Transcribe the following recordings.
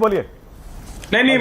बोलिए। नहीं,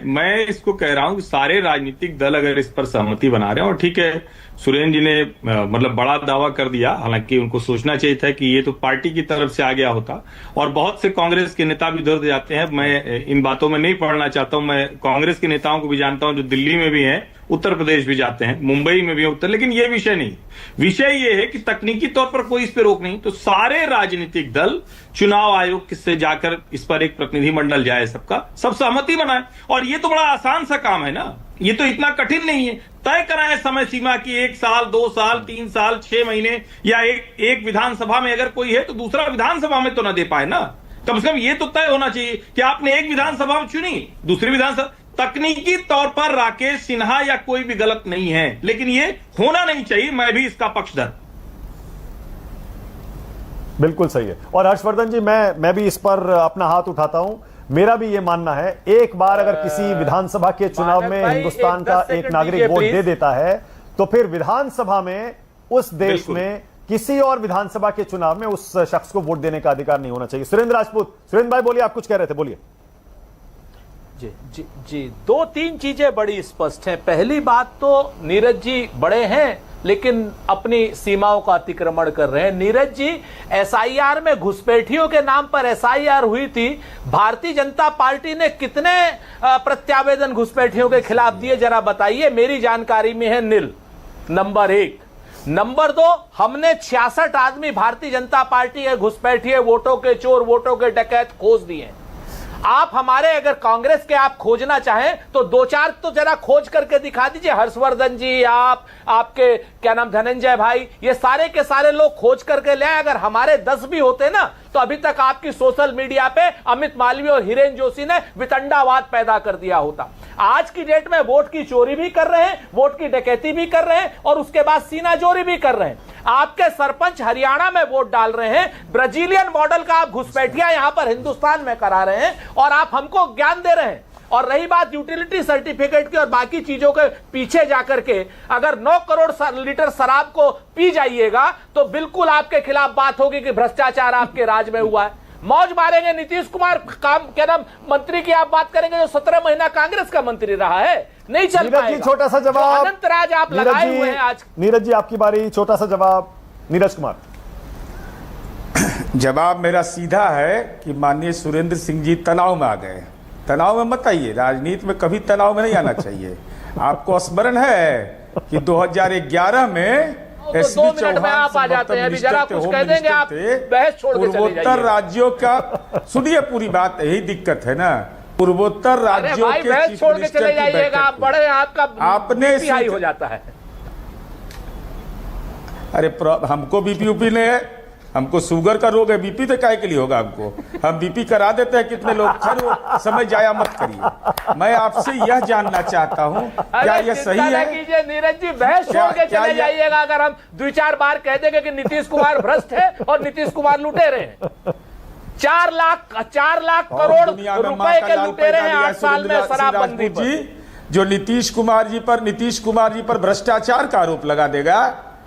मैं इसको कह रहा हूं कि सारे राजनीतिक दल अगर इस पर सहमति बना रहे हैं, और ठीक है, सुरेंद्र जी ने मतलब बड़ा दावा कर दिया, हालांकि उनको सोचना चाहिए था कि ये तो पार्टी की तरफ से आ गया होता। और बहुत से कांग्रेस के नेता भी उधर जाते हैं, मैं इन बातों में नहीं पढ़ना चाहता हूं। मैं कांग्रेस के नेताओं को भी जानता हूं जो दिल्ली में भी हैं, उत्तर प्रदेश भी जाते हैं, मुंबई में भी उत्तर। लेकिन ये विषय नहीं, विषय ये है कि तकनीकी तौर पर कोई इस पर रोक नहीं, तो सारे राजनीतिक दल चुनाव आयोग से जाकर इस पर एक प्रतिनिधिमंडल जाए, सबका सब सहमति बनाए। और ये तो बड़ा आसान सा काम है ना, ये तो इतना कठिन नहीं है। तय कराएं समय सीमा की 1 साल, 2 साल, 3 साल, 6 महीने, या एक विधानसभा में अगर कोई है तो दूसरा विधानसभा में तो ना दे पाए ना। कम से कम ये तो तय होना चाहिए कि आपने एक विधानसभा में चुनी, दूसरी विधानसभा। तकनीकी तौर पर राकेश सिन्हा या कोई भी गलत नहीं है, लेकिन ये होना नहीं चाहिए। मैं भी इसका पक्षधर। बिल्कुल सही है। और हर्षवर्धन जी, मैं भी इस पर अपना हाथ उठाता हूं। मेरा भी ये मानना है, एक बार अगर किसी विधानशा के चुनाव में हिंदुस्तान का एक नागरिक वोट दे देता है, तो फिर विधानसभा में उस देश में किसी और विधानसभा के चुनाव में उस शख्स को वोट देने का अधिकार नहीं होना चाहिए। सुरेंद्र राजपूत, सुरेंद्र भाई बोलिए, आप कुछ कह रहे थे, बोलिए। जी जी जी, 2-3 चीजें बड़ी स्पष्ट हैं। पहली बात तो नीरज जी बड़े हैं लेकिन अपनी सीमाओं का अतिक्रमण कर रहे हैं। नीरज जी, एसआईआर में घुसपैठियों के नाम पर एसआईआर हुई थी, भारतीय जनता पार्टी ने कितने प्रत्यावेदन घुसपैठियों के खिलाफ दिए, जरा बताइए। मेरी जानकारी में है निल, नंबर 1। नंबर 2, हमने 66 आदमी भारतीय जनता पार्टी के घुसपैठिए, वोटों के चोर, वोटों के डकैत खोज दिए। आप हमारे, अगर कांग्रेस के आप खोजना चाहें तो 2-4 तो जरा खोज करके दिखा दीजिए। हर्षवर्धन जी, आपके क्या नाम, धनंजय भाई, ये सारे के सारे लोग खोज करके ले आए। अगर हमारे 10 भी होते ना, तो अभी तक आपकी सोशल मीडिया पे अमित मालवीय और हिरेन जोशी ने वितंडावाद पैदा कर दिया होता। आज की डेट में वोट की चोरी भी कर रहे हैं, वोट की डकैती भी कर रहे हैं, और उसके बाद सीनाजोरी भी कर रहे हैं। आपके सरपंच हरियाणा में वोट डाल रहे हैं, ब्राजीलियन मॉडल का आप घुसपैठिया यहां पर हिंदुस्तान में करा रहे हैं, और आप हमको ज्ञान दे रहे हैं। और रही बात यूटिलिटी सर्टिफिकेट की और बाकी चीजों के पीछे जाकर के, अगर 9 करोड़ लीटर शराब को पी जाइएगा तो बिल्कुल आपके खिलाफ बात होगी कि भ्रष्टाचार आपके राज में हुआ है। मौज मारेंगे नीतीश कुमार, काम क्या नाम, मंत्री की आप बात करेंगे जो 17 महीना कांग्रेस का मंत्री रहा है, नहीं चल पाएगा। छोटा सा जवाब, अनंत राज आप लगाए हुए हैं आज। नीरज जी, आपकी बारी, छोटा सा जवाब। नीरज कुमार। जवाब मेरा सीधा है कि माननीय सुरेंद्र सिंह जी तनाव में आ गए। तनाव में मत आइए, राजनीति में कभी तनाव में नहीं आना चाहिए। आपको स्मरण है कि 2011 में एसपी 2 मिनट में आप आ जाते हैं, अभी जरा कुछ कह देंगे, आप बहस छोड़ के चले जाइए। पूर्वोत्तर राज्यों का सुनिए, पूरी बात यही दिक्कत है ना, पूर्वोत्तर राज्यों के बहस छोड़ के चले जाइएगा, आप बड़े, आपका आपने हाई हो जाता है। अरे हमको बीपी ऊपी नहीं है, हमको शुगर का रोग है, बीपी तो काहे के लिए होगा हमको, हम बीपी करा देते हैं कितने लोग। खैर, समय जाया मत करिए। मैं आपसे यह जानना चाहता हूं, क्या यह सही है? कीजिए नीरज जी, बहस छोड़ के चले जाइएगा। अगर हम 2-4 बार कह देंगे कि नीतीश कुमार भ्रष्ट है और नीतीश कुमार लुटेरे हैं, 4 लाख करोड़ रुपए के लुटेरे हैं 8 साल में शराबबंदी पर। जो नीतीश कुमार जी पर भ्रष्टाचार का आरोप लगा देगा।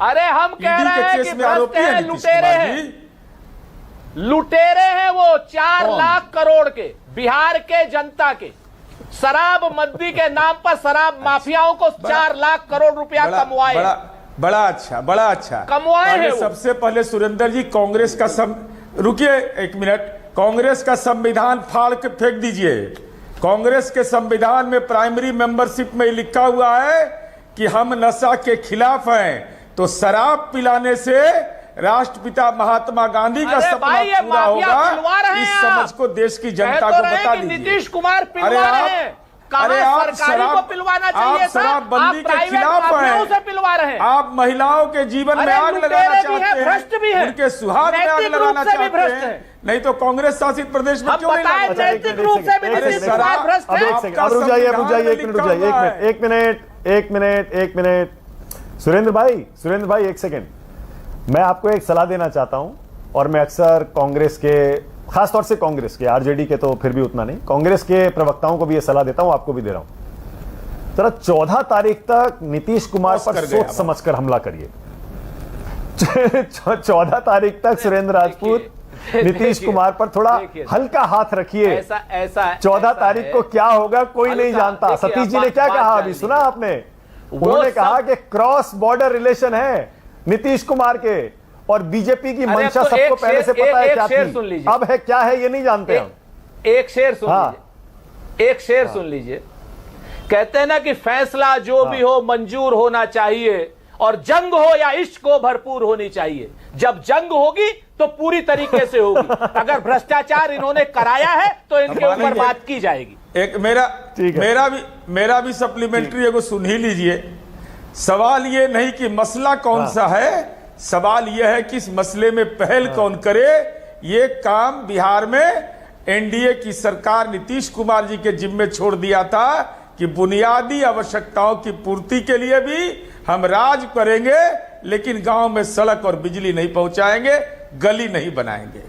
अरे हम कह रहे हैं कि भ्रष्ट है, लुटेरे हैं, लुटेरे हैं वो 4 लाख करोड़ के, बिहार के जनता के शराब मद्दी के नाम पर शराब माफियाओं को 4 लाख करोड़ रुपया कमवाए। बड़ा अच्छा कमवाए हैं। सबसे पहले सुरेंद्र जी, कांग्रेस का रुकिए 1 मिनट, कांग्रेस का संविधान फाड़ के फेंक दीजिए। कांग्रेस के संविधान में प्राइमरी मेंबरशिप में लिखा हुआ है कि हम नशा के खिलाफ हैं, तो शराब पिलाने से राष्ट्रपिता महात्मा गांधी का सपना पूरा होगा। इस समझ को देश की जनता को बता दीजिए। नीतीश कुमार पिलवा रहे हैं, अरे आप सरकारी को पिलवाना चाहिए, शराबबंदी के खिलाफ हैं, पिलवा रहे हैं। आप महिलाओं के जीवन में आग लगाना चाहते हैं, उनके सुहाग में आग लगाना चाहते हैं। नहीं तो कांग्रेस शासित प्रदेश में क्यों नहीं लगाना? नैतिक रूप से भी नीतीश कुमार भ्रष्ट है। रुक जाइए, एक मिनट। सुरेंद्र भाई 1 सेकेंड, मैं आपको एक सलाह देना चाहता हूं। और मैं अक्सर कांग्रेस के, खासतौर से कांग्रेस के, आरजेडी के तो फिर भी उतना नहीं, कांग्रेस के प्रवक्ताओं को भी यह सलाह देता हूं, आपको भी दे रहा हूं। जरा 14 तारीख तक नीतीश कुमार पर सोच समझकर हमला करिए। 14 तारीख तक सुरेंद्र राजपूत नीतीश कुमार पर थोड़ा देखिए, हल्का हाथ रखिए। ऐसा 14 ऐसा तारीख है। को क्या होगा कोई नहीं हल्का, जानता। देखिए, सतीश जी आप ने क्या बात कहा जान अभी लीजिए। सुना आपने? उन्होंने कहा सब- कि क्रॉस बॉर्डर रिलेशन है नीतीश कुमार के, और बीजेपी की अरे मंशा अब तो सबको एक पहले से शेर- पता है एक क्या शेर सुन थी, लीजिए। अब है क्या है ये नहीं जानते हम। एक शेर सुन हाँ। लीजिए, एक शेर सुन लीजिए। कहते हैं ना कि फैसला जो भी हो मंजूर होना चाहिए, और जंग हो या इश्क हो भरपूर होनी चाहिए। जब जंग होगी तो पूरी तरीके से होगी। अगर भ्रष्टाचार इन्होंने कराया है तो इनके ऊपर मानेंगे। बात की जाएगी। एक ठीक है। मेरा भी सप्लीमेंट्री एगो सुन ही लीजिए। सवाल ये नहीं कि मसला कौन सा है, सवाल यह है कि इस मसले में पहल कौन करे। ये काम बिहार में एनडीए की सरकार नीतीश कुमार जी के जिम्मे छोड़ दिया था कि बुनियादी आवश्यकताओं की पूर्ति के लिए भी हम राज करेंगे, लेकिन गांव में सड़क और बिजली नहीं पहुंचाएंगे, गली नहीं बनाएंगे।